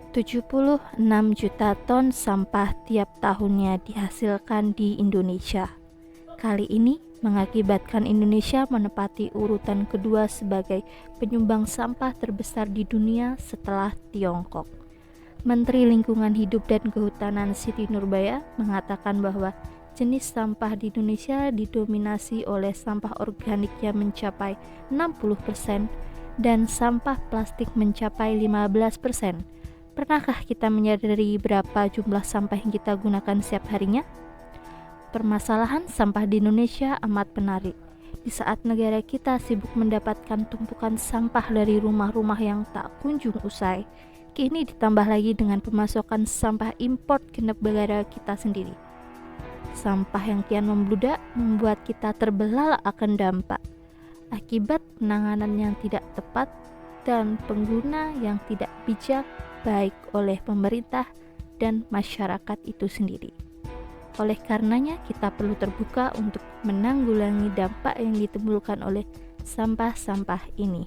76 juta ton sampah tiap tahunnya dihasilkan di Indonesia. Kali ini mengakibatkan Indonesia menempati urutan kedua sebagai penyumbang sampah terbesar di dunia setelah Tiongkok. Menteri Lingkungan Hidup dan Kehutanan Siti Nurbaya mengatakan bahwa jenis sampah di Indonesia didominasi oleh sampah organik yang mencapai 60% dan sampah plastik mencapai 15%. Pernahkah kita menyadari berapa jumlah sampah yang kita gunakan setiap harinya? Permasalahan sampah di Indonesia amat menarik. Di saat negara kita sibuk mendapatkan tumpukan sampah dari rumah-rumah yang tak kunjung usai, kini ditambah lagi dengan pemasukan sampah import ke negara kita sendiri. Sampah yang kian membludak membuat kita terbelalak akan dampak akibat penanganan yang tidak tepat dan pengguna yang tidak bijak baik oleh pemerintah dan masyarakat itu sendiri. Oleh karenanya kita perlu terbuka untuk menanggulangi dampak yang ditimbulkan oleh sampah-sampah ini.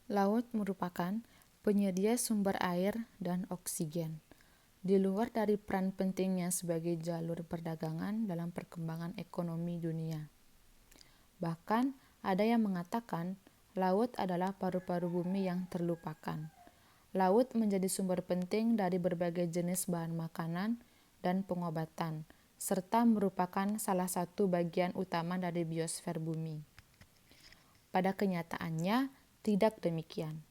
Laut merupakan penyedia sumber air dan oksigen. Di luar dari peran pentingnya sebagai jalur perdagangan dalam perkembangan ekonomi dunia. Bahkan ada yang mengatakan laut adalah paru-paru bumi yang terlupakan. Laut menjadi sumber penting dari berbagai jenis bahan makanan dan pengobatan, serta merupakan salah satu bagian utama dari biosfer bumi. Pada kenyataannya, tidak demikian.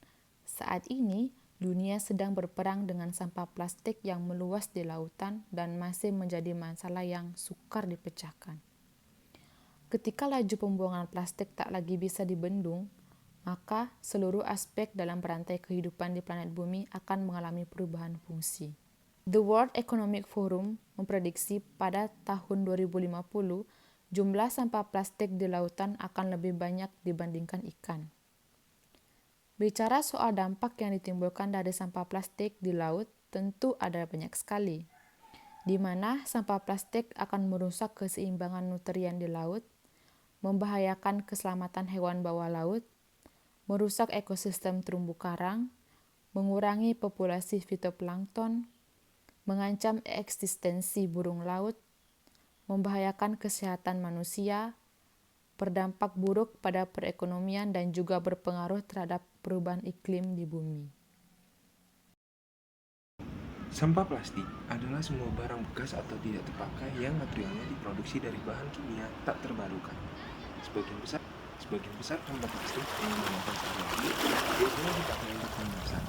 Saat ini, dunia sedang berperang dengan sampah plastik yang meluas di lautan dan masih menjadi masalah yang sukar dipecahkan. Ketika laju pembuangan plastik tak lagi bisa dibendung, maka seluruh aspek dalam rantai kehidupan di planet bumi akan mengalami perubahan fungsi. The World Economic Forum memprediksi pada tahun 2050, jumlah sampah plastik di lautan akan lebih banyak dibandingkan ikan. Bicara soal dampak yang ditimbulkan dari sampah plastik di laut, tentu ada banyak sekali, di mana sampah plastik akan merusak keseimbangan nutrien di laut, membahayakan keselamatan hewan bawah laut, merusak ekosistem terumbu karang, mengurangi populasi fitoplankton, mengancam eksistensi burung laut, membahayakan kesehatan manusia, berdampak buruk pada perekonomian dan juga berpengaruh terhadap perubahan iklim di bumi. Sampah plastik adalah semua barang bekas atau tidak terpakai yang materialnya diproduksi dari bahan kimia tak terbarukan. Sebagian besar sampah plastik yang digunakan sehari-hari biasanya dipakai untuk kemasan.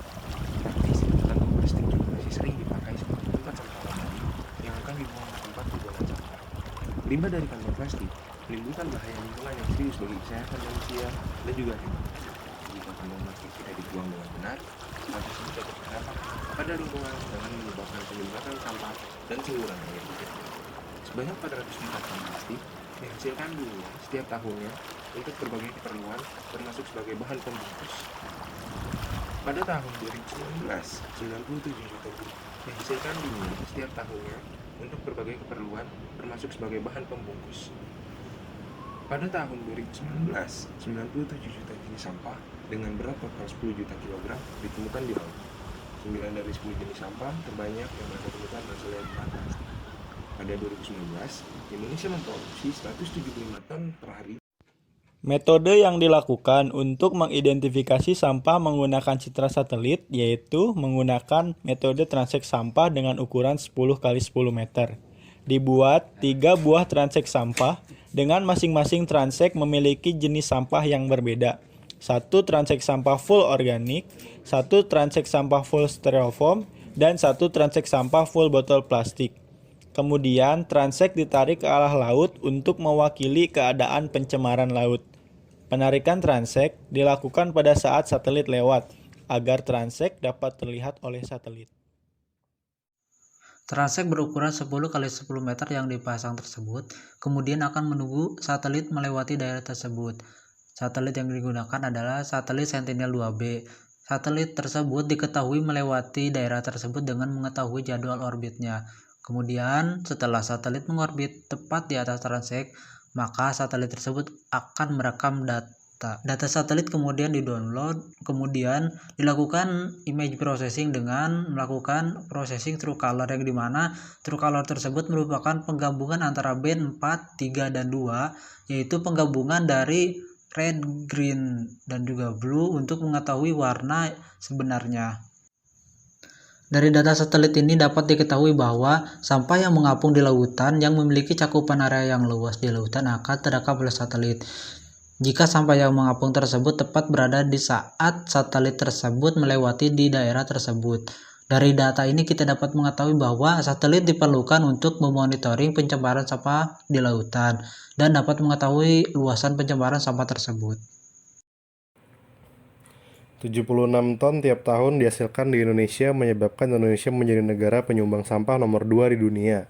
Praktis, kantong plastik juga masih sering dipakai sebagai tempat sampah organik yang akan dibuang ke tempat pembuangan sampah. Limbah dari kantong plastik menimbulkan bahaya lingkungan yang serius bagi kesehatan manusia dan juga hewan. Jika kantong plastik tidak dibuang dengan benar, hal tersebut dapat berdampak pada lingkungan dengan menyebabkan penyebaran sampah dan saluran air. Sebanyak 400 juta ton plastik dihasilkan dunia setiap tahunnya untuk berbagai keperluan, termasuk sebagai bahan pembungkus. Pada tahun 2019, 97 juta ton dihasilkan dunia setiap tahunnya untuk berbagai keperluan, termasuk sebagai bahan pembungkus. Pada tahun 2019, 97 juta jenis sampah dengan berat total 10 juta kilogram ditemukan di laut. 9 dari 10 jenis sampah terbanyak yang mereka temukan berasal dari plastik. Pada 2019, Indonesia memproduksi 175 ton per hari. Metode yang dilakukan untuk mengidentifikasi sampah menggunakan citra satelit yaitu menggunakan metode transek sampah dengan ukuran 10 x 10 meter. Dibuat 3 buah transek sampah dengan masing-masing transek memiliki jenis sampah yang berbeda. 1 transek sampah full organik, 1 transek sampah full styrofoam, dan 1 transek sampah full botol plastik. Kemudian transek ditarik ke arah laut untuk mewakili keadaan pencemaran laut. Penarikan transek dilakukan pada saat satelit lewat, agar transek dapat terlihat oleh satelit. Transek berukuran 10 x 10 meter yang dipasang tersebut kemudian akan menunggu satelit melewati daerah tersebut. Satelit yang digunakan adalah satelit Sentinel-2B. Satelit tersebut diketahui melewati daerah tersebut dengan mengetahui jadwal orbitnya. Kemudian, setelah satelit mengorbit tepat di atas transek, maka satelit tersebut akan merekam Data satelit kemudian di-download, kemudian dilakukan image processing dengan melakukan processing true color, yang dimana true color tersebut merupakan penggabungan antara band 4, 3, dan 2, yaitu penggabungan dari red, green, dan juga blue untuk mengetahui warna sebenarnya. Dari data satelit ini dapat diketahui bahwa sampah yang mengapung di lautan yang memiliki cakupan area yang luas di lautan akan terekam oleh satelit. Jika sampah yang mengapung tersebut tepat berada di saat satelit tersebut melewati di daerah tersebut. Dari data ini kita dapat mengetahui bahwa satelit diperlukan untuk memonitoring pencemaran sampah di lautan dan dapat mengetahui luasan pencemaran sampah tersebut. 76 ton tiap tahun dihasilkan di Indonesia, menyebabkan Indonesia menjadi negara penyumbang sampah nomor 2 di dunia.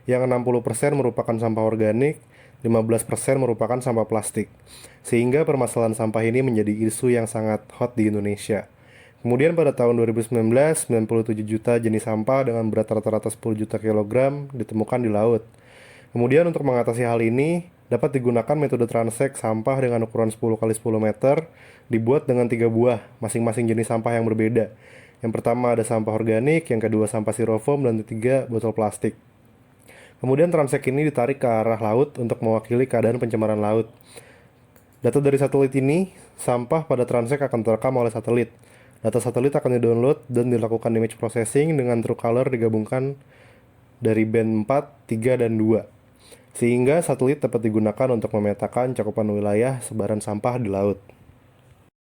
Yang 60% merupakan sampah organik, 15% merupakan sampah plastik. Sehingga permasalahan sampah ini menjadi isu yang sangat hot di Indonesia. Kemudian pada tahun 2019, 97 juta jenis sampah dengan berat rata-rata 10 juta kilogram ditemukan di laut. Kemudian untuk mengatasi hal ini, dapat digunakan metode transek sampah dengan ukuran 10 x 10 meter, dibuat dengan 3 buah, masing-masing jenis sampah yang berbeda. Yang pertama ada sampah organik, yang kedua sampah styrofoam, dan ketiga botol plastik. Kemudian transek ini ditarik ke arah laut untuk mewakili keadaan pencemaran laut. Data dari satelit ini, sampah pada transek akan terekam oleh satelit. Data satelit akan di-download dan dilakukan image processing dengan true color digabungkan dari band 4, 3, dan 2. Sehingga satelit dapat digunakan untuk memetakan cakupan wilayah sebaran sampah di laut.